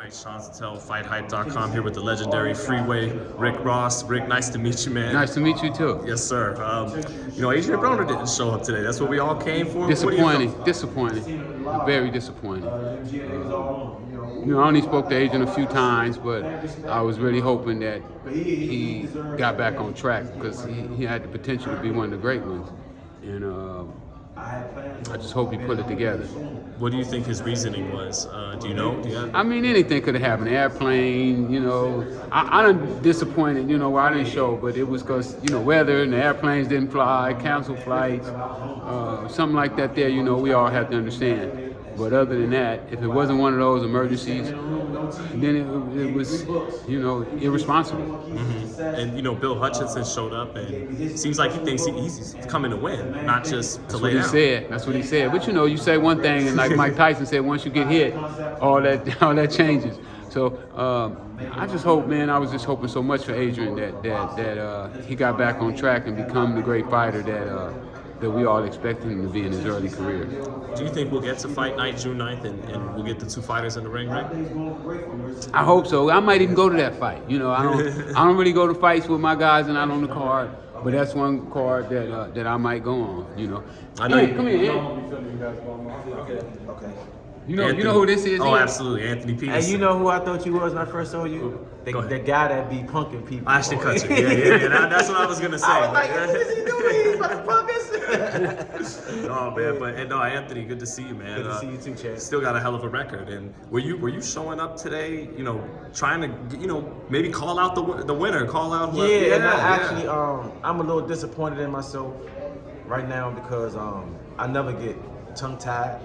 Right, Sean Zattel, FightHype.com here with the legendary Freeway Rick Ross. Rick, nice to meet you, man. Nice to meet you too. Yes, sir. Adrien Broner didn't show up today. That's what we all came for. Disappointing. Very disappointing. I only spoke to Adrien a few times, but I was really hoping that he got back on track because he had the potential to be one of the great ones. And I just hope he put it together. What do you think his reasoning was? Do you know? I mean, anything could have happened. Airplane, I'm disappointed, why I didn't show, but it was because, weather and the airplanes didn't fly, canceled flights, something like that there, we all have to understand. But other than that, if it wasn't one of those emergencies, then it was, irresponsible. Mm-hmm. And, Bill Hutchinson showed up, and it seems like he thinks he's coming to win, not just to lay down. That's what he said. But, you say one thing, and like Mike Tyson said, once you get hit, all that changes. So I just hope, man, I was just hoping so much for Adrien that he got back on track and become the great fighter that we all expected him to be in his early career. Do you think we'll get to fight night June 9th and we'll get the two fighters in the ring, right? I hope so. I might even go to that fight. I don't really go to fights with my guys and not on the card, but that's one card that I might go on. I know. Come here. Okay. You know who this is? Oh, absolutely, Anthony Peterson. Hey, you know who I thought you was when I first saw you? The guy that be punking people. Ashton Kutcher. Yeah. That's what I was gonna say. I was like, what is he doing? He's about to punk us. Oh man, Anthony, good to see you, man. Good to see you too, Chad. Still got a hell of a record. And were you showing up today? Trying to maybe call out the winner, call out. Yeah, and I actually I'm a little disappointed in myself right now because I never get tongue tied.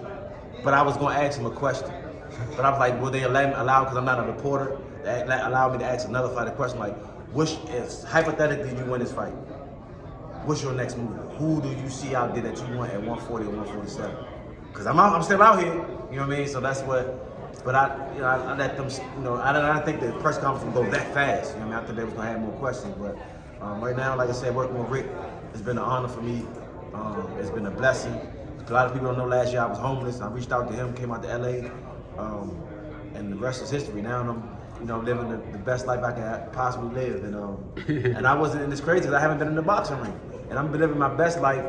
But I was going to ask him a question. But I was like, will they allow because I'm not a reporter, allow me to ask another fighter question like, if hypothetically you win this fight, what's your next move? Who do you see out there that you want at 140 or 147? Because I'm still out here, you know what I mean? So that's what, but I let them, I didn't think the press conference would go that fast, I thought they was going to have more questions. But right now, like I said, working with Rick, it's been an honor for me. It's been a blessing. A lot of people don't know last year I was homeless. I reached out to him, came out to LA, and the rest is history. Now I'm living the best life I can possibly live. And and I wasn't in this crazy because I haven't been in the boxing ring. And I'm living my best life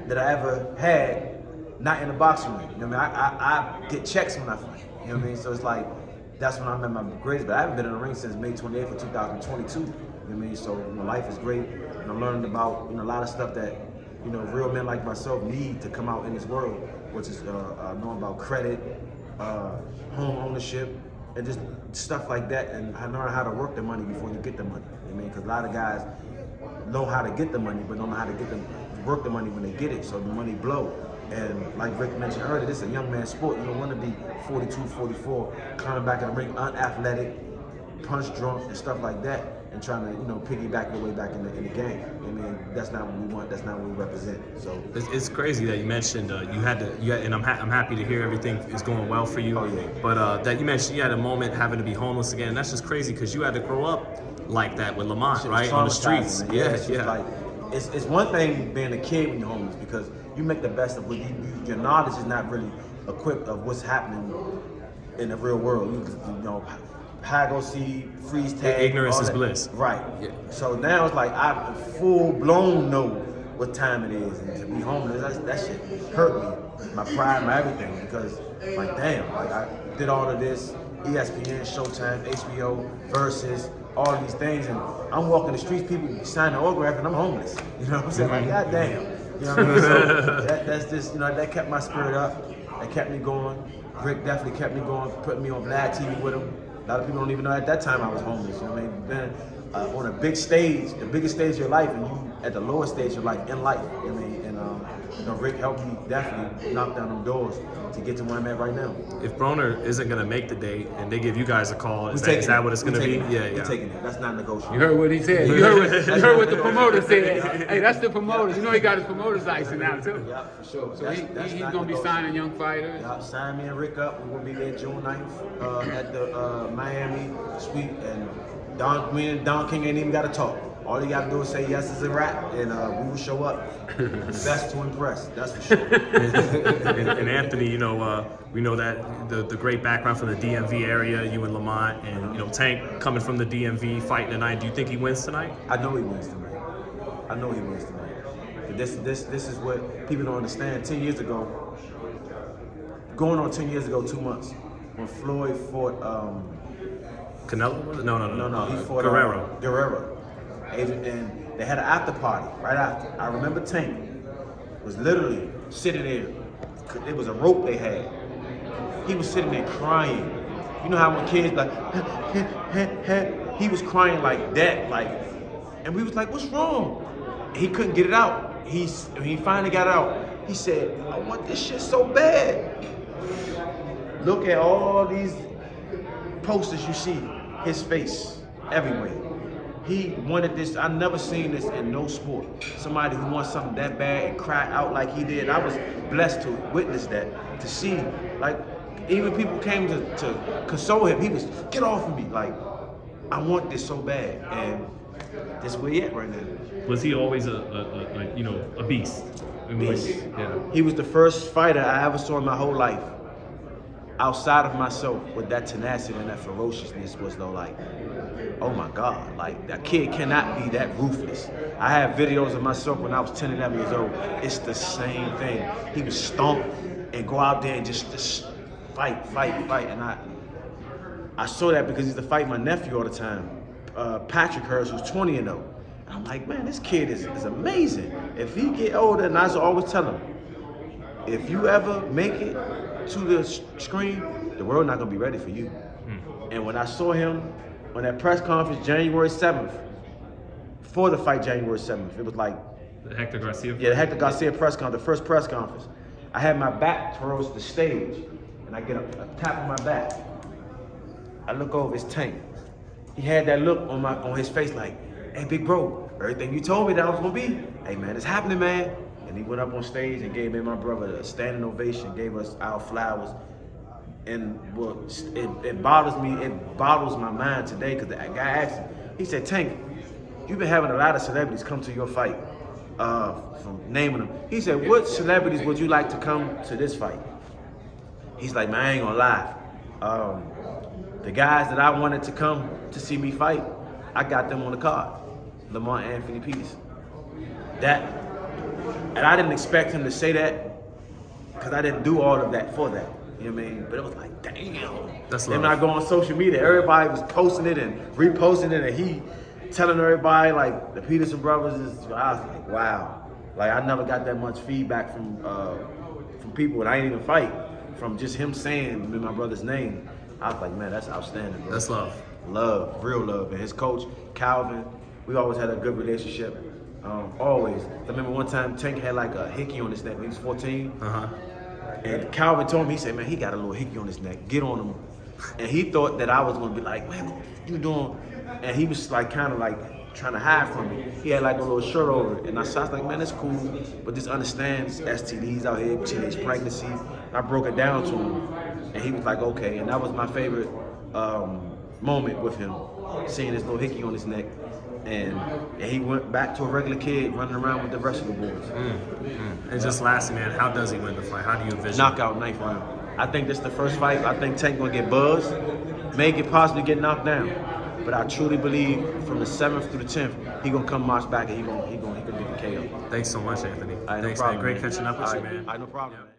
that I ever had, not in the boxing ring. I get checks when I fight. You know what I mean? So it's like, that's when I'm at my greatest. But I haven't been in the ring since May 28th of 2022. You know what I mean? So my life is great. And I'm learning about a lot of stuff that real men like myself need to come out in this world, which is knowing about credit, home ownership, and just stuff like that, and learn how to work the money before you get the money. Because a lot of guys know how to get the money, but don't know how to work the money when they get it, so the money blow. And like Rick mentioned earlier, this is a young man's sport. You don't want to be 42, 44, climbing back in the ring, unathletic, punch drunk, and stuff like that, and trying to, piggyback your way back in the game. That's not what we want. That's not what we represent. So it's crazy that you mentioned and I'm happy to hear everything is going well for you. Oh, yeah. But that you mentioned you had a moment having to be homeless again. That's just crazy because you had to grow up like that with Lamont, right, on the streets. Yeah. Like, it's one thing being a kid when you're homeless because you make the best of what your knowledge is not really equipped of what's happening in the real world. High go see, freeze tag. Ignorance is bliss. Right. Yeah. So now it's like I full blown know what time it is, and to be homeless, that shit hurt me, my pride, my everything, because like damn, like I did all of this, ESPN, Showtime, HBO, Versus, all of these things, and I'm walking the streets, people signing autograph, and I'm homeless. You know what I'm saying? Like goddamn. You know what I mean? So that's just that kept my spirit up, that kept me going. Rick definitely kept me going, putting me on Vlad TV with him. A lot of people don't even know at that time I was homeless. You know what I mean? Been on a big stage, the biggest stage of your life, and you at the lowest stage of your life in life. You know what I mean? And Rick helped me definitely knock down them doors to get to where I'm at right now. If Broner isn't gonna make the date and they give you guys a call, is that what it's gonna be? Yeah. We're taking it. That's not negotiable. You heard what he said. You heard what the promoter said. Hey, that's the promoter. He got his promoter's license now too. Yeah, for sure. So he's gonna be signing young fighters. Yeah, sign me and Rick up. We're gonna be there June 9th at the Miami suite, and Don King ain't even got to talk. All you gotta do is say yes is a wrap, and we will show up. Best to impress, that's for sure. And Anthony, you know, we know that the great background from the DMV area, you and Lamont, and you know Tank coming from the DMV fighting tonight. Do you think he wins tonight? I know he wins tonight. I know he wins tonight. But this is what people don't understand. 10 years ago, going on 10 years ago, 2 months, when Floyd fought Canelo? No. He fought Guerrero. And they had an after party right after. I remember Tank was literally sitting there. It was a rope they had. He was sitting there crying. You know how when kids like, he was crying like that, like, and we was like, what's wrong? He couldn't get it out. He finally got it out. He said, I want this shit so bad. Look at all these posters you see, his face everywhere. He wanted this. I never seen this in no sport. Somebody who wants something that bad and cry out like he did. I was blessed to witness that, to see, like, even people came to console him. He was, get off of me. Like, I want this so bad. And that's where he at right now. Was he always a beast? Beast. Yeah. He was the first fighter I ever saw in my whole life, outside of myself, with that tenacity and that ferociousness. Was though like, oh my God, like that kid cannot be that ruthless. I have videos of myself when I was 10, 11 years old. It's the same thing. He would stomp and go out there and just fight. And I saw that because he used to fight my nephew all the time, Patrick Hurst, who's 20 and 0. And I'm like, man, this kid is amazing. If he get older, and I used to always tell him, if you ever make it to the screen, the world not gonna be ready for you. And when I saw him on that press conference January 7th, before the fight January 7th, it was like The Hector Garcia? Yeah, the Hector Garcia press conference, the first press conference. I had my back towards the stage, and I get a tap on my back. I look over, it's Tank. He had that look on his face like, hey, big bro, everything you told me that I was gonna be, hey man, it's happening, man. And he went up on stage and gave me and my brother a standing ovation, gave us our flowers. And well, it bothers me, it boggles my mind today, because the guy asked me, he said, Tank, you've been having a lot of celebrities come to your fight, from naming them. He said, what celebrities would you like to come to this fight? He's like, man, I ain't gonna lie. The guys that I wanted to come to see me fight, I got them on the card. Lamont, Anthony, Peterson. And I didn't expect him to say that, because I didn't do all of that for that. You know what I mean? But it was like, damn. That's then love. when I go on social media, everybody was posting it and reposting it, and he telling everybody like the Peterson brothers is. I was like, wow. Like I never got that much feedback from people, and I didn't even fight, from just him saying my brother's name. I was like, man, that's outstanding, bro. That's love. Love, real love. And his coach, Calvin, we always had a good relationship. Always. I remember one time Tank had like a hickey on his neck when he was 14. And Calvin told me, he said, man, he got a little hickey on his neck. Get on him. And he thought that I was going to be like, man, what you doing? And he was like kind of like trying to hide from me. He had like a little shirt over it. And I was like, man, that's cool. But just understand STDs out here, teenage pregnancy. And I broke it down to him. And he was like, okay. And that was my favorite moment with him, seeing his little hickey on his neck. And he went back to a regular kid running around with the rest of the boys. And just lastly, man, how does he win the fight? How do you envision? Knockout, 9th round. I think this is the first fight. I think Tank gonna get buzzed, may get possibly get knocked down. But I truly believe from the 7th through the 10th, he gonna come march back and he gonna get the KO. Thanks so much, Anthony. All right, Thanks, no problem, man. Great man. catching up with All you, right, man. all right, no problem, man.